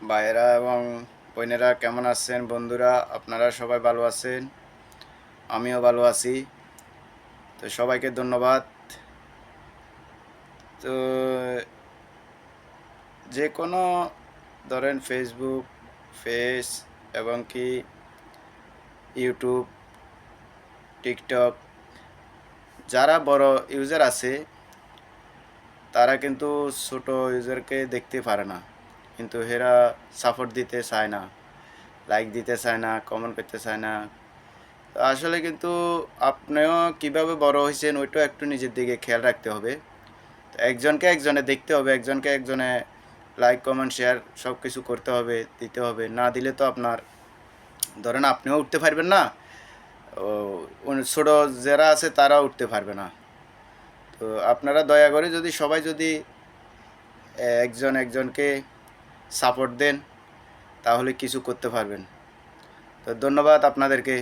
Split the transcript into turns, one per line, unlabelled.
ভাইয়েরা এবং বোনেরা কেমন আছেন? বন্ধুরা, আপনারা সবাই ভালো আছেন? আমিও ভালো আছি। তো সবাইকে ধন্যবাদ। তো যে কোনো ধরেন ফেসবুক, ফেস এবং কি ইউটিউব, টিকটক, যারা বড় ইউজার আছে তারা কিন্তু ছোট ইউজারকে দেখতে পারে না, কিন্তু এরা সাপোর্ট দিতে চায় না, লাইক দিতে চায় না, কমেন্ট করতে চায় না। তো আসলে কিন্তু আপনিও কিভাবে বড় হয়েছেন ওইটাও একটু নিজের দিকে খেয়াল রাখতে হবে। তো একজনকে একজনে দেখতে হবে, একজনকে একজনে লাইক কমেন্ট শেয়ার সব কিছু করতে হবে, দিতে হবে। না দিলে তো আপনার ধরেন আপনিও উঠতে পারবেন না, ও ছোটো যারা আছে তারাও উঠতে পারবে না। তো আপনারা দয়া করে যদি সবাই যদি একজন একজনকে সাপোর্ট দেন তাহলে কিছু করতে পারবেন। তো ধন্যবাদ আপনাদেরকে।